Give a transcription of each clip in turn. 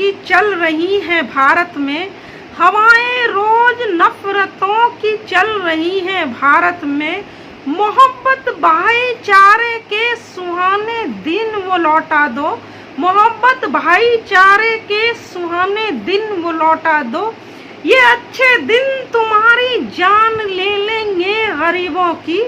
की चल रही हैं भारत में, हवाएं रोज नफरतों की चल रही हैं भारत में। मोहब्बत भाईचारे के सुहाने दिन वो लौटा दो, मोहब्बत भाईचारे के सुहाने दिन वो लौटा दो। ये अच्छे दिन तुम्हारी जान ले लेंगे गरीबों की,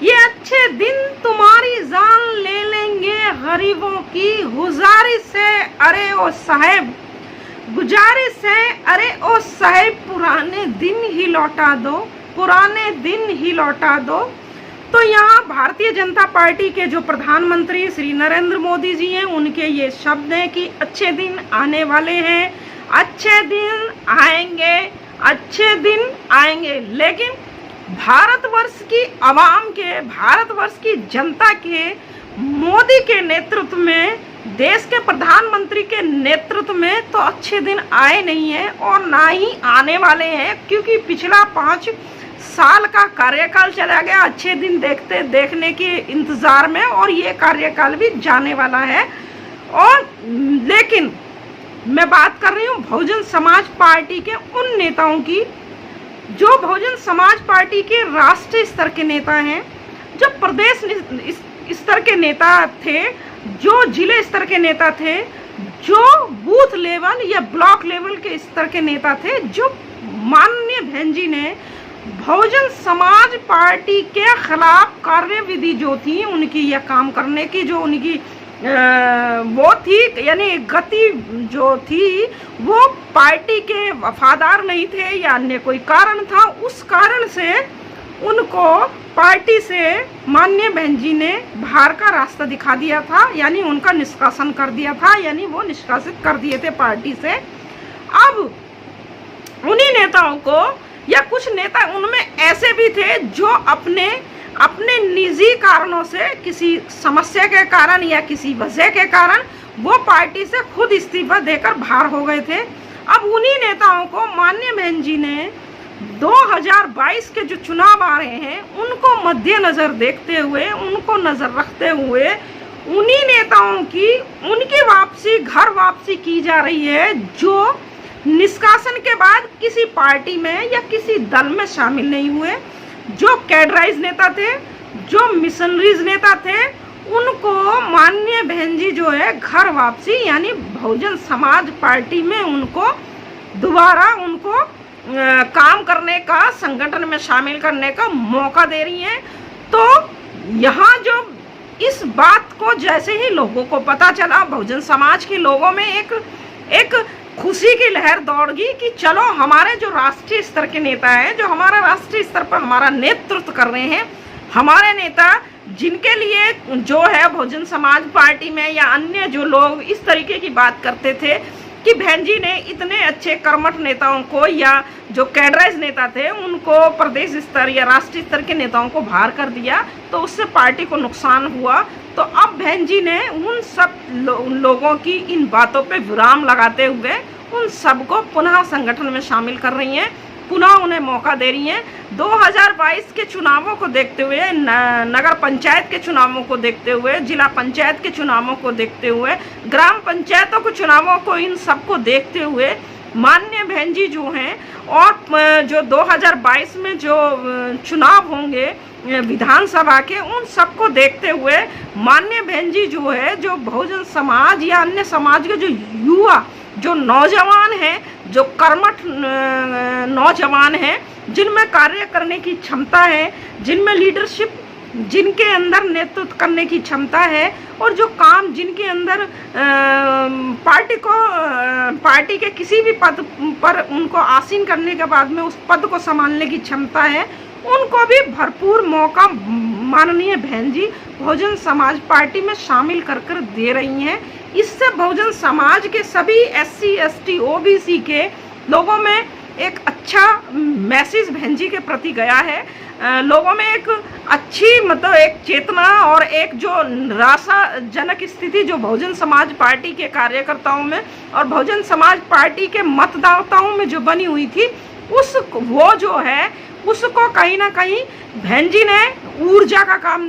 ये अच्छे दिन तुम्हारी जान ले लेंगे गरीबों की। गुजारिश है अरे ओ साहब, गुजारिश है अरे ओ साहब, पुराने दिन ही लौटा दो, पुराने दिन ही लौटा दो। तो यहाँ भारतीय जनता पार्टी के जो प्रधानमंत्री श्री नरेंद्र मोदी जी हैं, उनके ये शब्द हैं कि अच्छे दिन आने वाले हैं, अच्छे दिन आएंगे, अच्छे दिन आएंगे। लेकिन भारतवर्ष की आवाम के, भारतवर्ष की जनता के, मोदी के नेतृत्व में, देश के प्रधानमंत्री के नेतृत्व में तो अच्छे दिन आए नहीं हैं और ना ही आने वाले हैं, क्योंकि पिछला 5 साल का कार्यकाल चला गया अच्छे दिन देखने के इंतजार में, और ये कार्यकाल भी जाने वाला है। और लेकिन मैं बात कर रही हूँ बहुजन समाज पार्टी के उन नेताओं की जो बहुजन समाज पार्टी के राष्ट्रीय स्तर के नेता हैं, जो प्रदेश स्तर के नेता थे, जो जिले स्तर के नेता थे, जो बूथ लेवल या ब्लॉक लेवल के स्तर के नेता थे, जो माननीय बहन जी ने बहुजन समाज पार्टी के खिलाफ कार्यविधि जो थी उनकी, या काम करने की जो उनकी वो थी, यानी गति जो थी, वो पार्टी के वफादार नहीं थे या अन्य कोई कारण था, उस कारण से उनको पार्टी से माननीय बहन जी ने बाहर का रास्ता दिखा दिया था, यानी उनका निष्कासन कर दिया था, यानी वो निष्कासित कर दिए थे पार्टी से। अब उन्हीं नेताओं को, या कुछ नेता उनमें ऐसे भी थे जो अपने निजी कारणों से, किसी समस्या के कारण या किसी वजह के कारण वो पार्टी से खुद इस्तीफा देकर बाहर हो गए थे। अब उन्हीं नेताओं को माननीय बहन जी ने 2022 के जो चुनाव आ रहे हैं उनको मद्देनजर देखते हुए, उनको नजर रखते हुए उन्हीं नेताओं की, उनकी वापसी, घर वापसी की जा रही है, जो निष्कासन के बाद किसी पार्टी में या किसी दल में शामिल नहीं हुए, जो कैडराइज नेता थे, जो मिशनरीज नेता थे, उनको माननीय बहन जी जो है घर वापसी, यानी बहुजन समाज पार्टी में उनको दोबारा उनको काम करने का, संगठन में शामिल करने का मौका दे रही हैं। तो यहाँ जो इस बात को जैसे ही लोगों को पता चला, बहुजन समाज के लोगों में एक खुशी की लहर दौड़ गई कि चलो हमारे जो राष्ट्रीय स्तर के नेता हैं, जो हमारा राष्ट्रीय स्तर पर हमारा नेतृत्व कर रहे हैं, हमारे नेता जिनके लिए जो है बहुजन समाज पार्टी में या अन्य जो लोग इस तरीके की बात करते थे कि बहन जी ने इतने अच्छे कर्मठ नेताओं को या जो कैडराइज नेता थे उनको प्रदेश स्तर या राष्ट्रीय स्तर के नेताओं को बाहर कर दिया, तो उससे पार्टी को नुकसान हुआ। तो अब बहन जी ने उन सब लोगों की इन बातों पे विराम लगाते हुए उन सबको पुनः संगठन में शामिल कर रही हैं, पुनः उन्हें मौका दे रही हैं। 2022 के चुनावों को देखते हुए, नगर पंचायत के चुनावों को देखते हुए, जिला पंचायत के चुनावों को देखते हुए, ग्राम पंचायतों के चुनावों को, इन सबको देखते हुए माननीय बहन जी जो हैं, और जो 2022 में जो चुनाव होंगे विधानसभा के, उन सबको देखते हुए माननीय बहन जी जो है, जो बहुजन समाज या अन्य समाज के जो युवा, जो नौजवान हैं, जो कर्मठ नौजवान हैं, जिनमें कार्य करने की क्षमता है, जिनमें लीडरशिप, जिनके अंदर नेतृत्व करने की क्षमता है, और जो काम जिनके अंदर पार्टी के किसी भी पद पर उनको आसीन करने के बाद में उस पद को संभालने की क्षमता है, उनको भी भरपूर मौका माननीय बहन जी बहुजन समाज पार्टी में शामिल कर दे रही हैं। इससे बहुजन समाज के सभी SC ST OBC के लोगों में एक अच्छा मैसेज बहन जी के प्रति गया है। लोगों में एक अच्छी, मतलब एक चेतना और एक जो निराशाजनक स्थिति जो बहुजन समाज पार्टी के कार्यकर्ताओं में और बहुजन समाज पार्टी के मतदाताओं में जो बनी हुई थी, वो जो है उसको कहीं ना कहीं बहन जी ने ऊर्जा का काम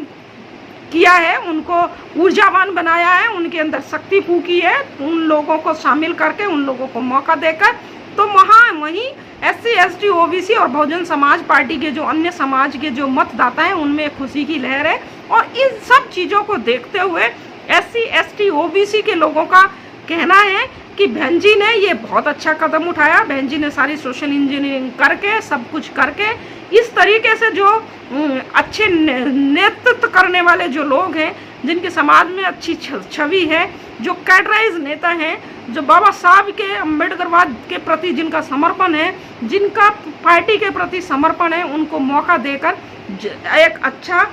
किया है, उनको ऊर्जावान बनाया है, उनके अंदर शक्ति फूकी है, उन लोगों को शामिल करके, उन लोगों को मौका देकर। तो वहीं SC ST OBC और बहुजन समाज पार्टी के जो अन्य समाज के जो मतदाता हैं उनमें खुशी की लहर है। और इन सब चीज़ों को देखते हुए SC ST OBC के लोगों का कहना है कि बहन जी ने ये बहुत अच्छा कदम उठाया। बहन जी ने सारी सोशल इंजीनियरिंग करके, सब कुछ करके, इस तरीके से जो अच्छे नेतृत्व करने वाले जो लोग हैं, जिनके समाज में अच्छी छवि है, जो कैडराइज नेता हैं, जो बाबा साहब के अम्बेडकरवाद के प्रति जिनका समर्पण है, जिनका पार्टी के प्रति समर्पण है, उनको मौका देकर एक अच्छा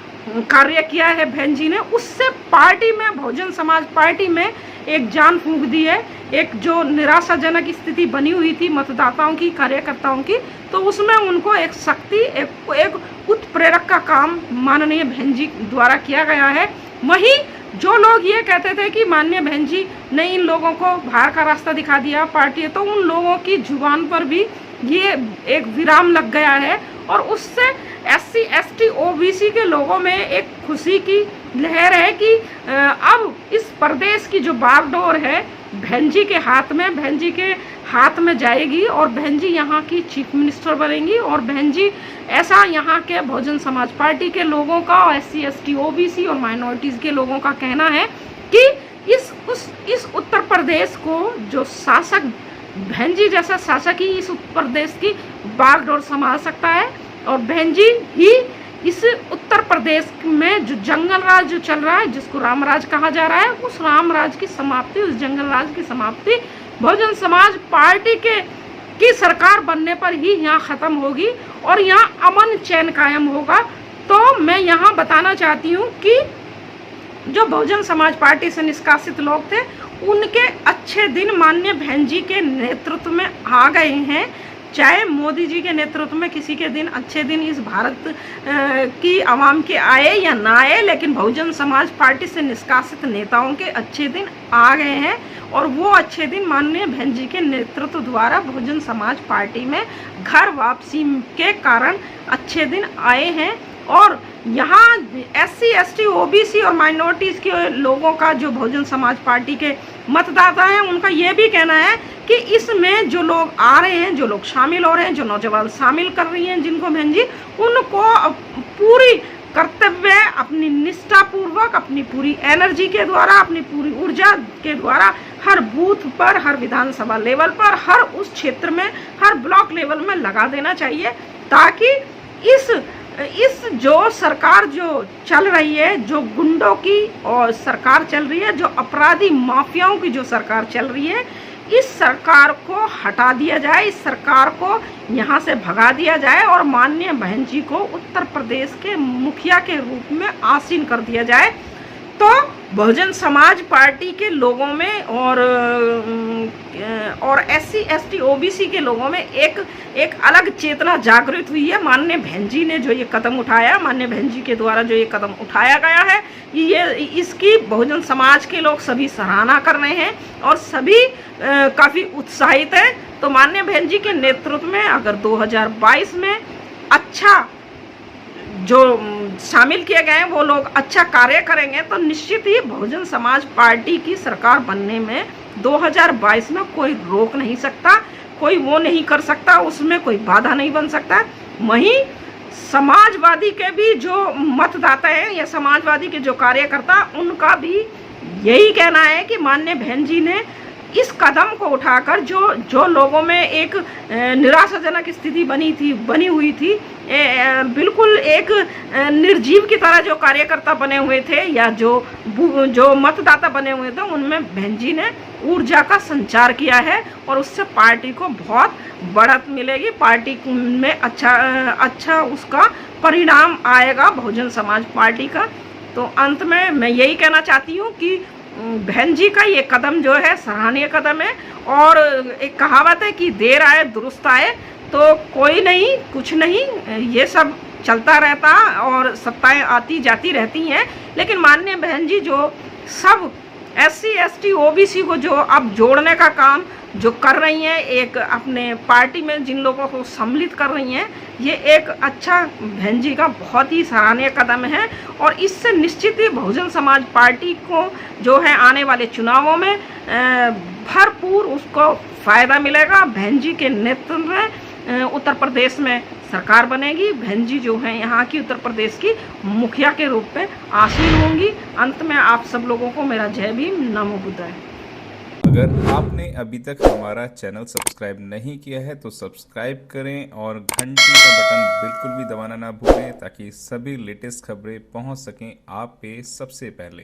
कार्य किया है बहन जी ने। उससे पार्टी में, बहुजन समाज पार्टी में एक जान फूंक दी है। एक जो निराशाजनक स्थिति बनी हुई थी मतदाताओं की, कार्यकर्ताओं की, तो उसमें उनको एक शक्ति, एक उत्प्रेरक का काम माननीय बहन जी द्वारा किया गया है। वहीं जो लोग ये कहते थे कि माननीय बहन जी ने इन लोगों को बाहर का रास्ता दिखा दिया पार्टी, तो उन लोगों की जुबान पर भी ये एक विराम लग गया है। और उससे SC ST OBC के लोगों में एक खुशी की लहर है कि अब इस प्रदेश की जो बागडोर है बहन जी के हाथ में, बहन जी के हाथ में जाएगी और बहन जी यहाँ की चीफ मिनिस्टर बनेंगी। और बहन जी, ऐसा यहाँ के बहुजन समाज पार्टी के लोगों का और SC ST OBC और माइनॉरिटीज़ के लोगों का कहना है कि इस उत्तर प्रदेश को जो शासक, बहन जी जैसा शासक ही इस उत्तर प्रदेश की बागडोर संभाल सकता है। और बहन जी ही इस उत्तर प्रदेश में जो जंगल राज जो चल रहा है, जिसको राम राज कहा जा रहा है, उस राम राज की समाप्ति, उस जंगल राज की समाप्ति बहुजन समाज पार्टी की सरकार बनने पर ही यहाँ ख़त्म होगी और यहाँ अमन चैन कायम होगा। तो मैं यहाँ बताना चाहती हूँ कि जो बहुजन समाज पार्टी से निष्कासित लोग थे, उनके अच्छे दिन माननीय बहन जी के नेतृत्व में आ गए हैं। चाहे मोदी जी के नेतृत्व में किसी के दिन, अच्छे दिन इस भारत की आवाम के आए या ना आए, लेकिन बहुजन समाज पार्टी से निष्कासित नेताओं के अच्छे दिन आ गए हैं। और वो अच्छे दिन माननीय बहन जी के नेतृत्व द्वारा बहुजन समाज पार्टी में घर वापसी के कारण अच्छे दिन आए हैं। और यहाँ SC ST OBC और माइनॉरिटीज़ के लोगों का, जो बहुजन समाज पार्टी के मतदाता हैं, उनका ये भी कहना है कि इसमें जो लोग आ रहे हैं, जो लोग शामिल हो रहे हैं, जो नौजवान शामिल कर रही हैं जिनको बहन जी, उनको पूरी कर्तव्य, अपनी निष्ठापूर्वक, अपनी एनर्जी एनर्जी के द्वारा, अपनी पूरी ऊर्जा के द्वारा हर बूथ पर, हर विधानसभा लेवल पर, हर उस क्षेत्र में, हर ब्लॉक लेवल में लगा देना चाहिए, ताकि इस जो सरकार जो चल रही है, जो गुंडों की और सरकार चल रही है, जो अपराधी माफियाओं की जो सरकार चल रही है, इस सरकार को हटा दिया जाए, इस सरकार को यहाँ से भगा दिया जाए और माननीय बहन जी को उत्तर प्रदेश के मुखिया के रूप में आसीन कर दिया जाए। तो बहुजन समाज पार्टी के लोगों में और SC ST OBC के लोगों में एक अलग चेतना जागृत हुई है। माननीय बहन जी ने जो ये कदम उठाया, माननीय बहन जी के द्वारा जो ये कदम उठाया गया है, ये इसकी बहुजन समाज के लोग सभी सराहना कर रहे हैं और सभी काफ़ी उत्साहित हैं। तो माननीय बहन जी के नेतृत्व में अगर 2022 में अच्छा जो शामिल किए गए हैं वो लोग अच्छा कार्य करेंगे, तो निश्चित ही बहुजन समाज पार्टी की सरकार बनने में 2022 में कोई रोक नहीं सकता, कोई वो नहीं कर सकता, उसमें कोई बाधा नहीं बन सकता। वहीं समाजवादी के भी जो मतदाता हैं या समाजवादी के जो कार्यकर्ता, उनका भी यही कहना है कि माननीय बहन जी ने इस कदम को उठाकर जो लोगों में एक निराशाजनक स्थिति बनी हुई थी, बिल्कुल एक निर्जीव की तरह जो कार्यकर्ता बने हुए थे या जो मतदाता बने हुए थे, उनमें बहन जी ने ऊर्जा का संचार किया है और उससे पार्टी को बहुत बढ़त मिलेगी, पार्टी में अच्छा उसका परिणाम आएगा बहुजन समाज पार्टी का। तो अंत में मैं यही कहना चाहती हूँ कि बहन जी का ये कदम जो है सराहनीय कदम है। और एक कहावत है कि देर आए दुरुस्त आए, तो कोई नहीं, कुछ नहीं, ये सब चलता रहता और सत्ताएं आती जाती रहती हैं, लेकिन माननीय बहन जी जो सब SC ST OBC को जो अब जोड़ने का काम जो कर रही हैं, एक अपने पार्टी में जिन लोगों को सम्मिलित कर रही हैं, ये एक अच्छा बहन जी का बहुत ही सराहनीय कदम है। और इससे निश्चित ही बहुजन समाज पार्टी को जो है आने वाले चुनावों में भरपूर उसको फ़ायदा मिलेगा। बहन जी के नेतृत्व में उत्तर प्रदेश में सरकार बनेगी। बहन जी जो हैं यहाँ की उत्तर प्रदेश की मुखिया के रूप में आसीन होंगी। अंत में आप सब लोगों को मेरा जय भीम, नमो बुद्धाय। अगर आपने अभी तक हमारा चैनल सब्सक्राइब नहीं किया है तो सब्सक्राइब करें और घंटी का बटन बिल्कुल भी दबाना ना भूलें, ताकि सभी लेटेस्ट खबरें पहुंच सकें आप पे सबसे पहले।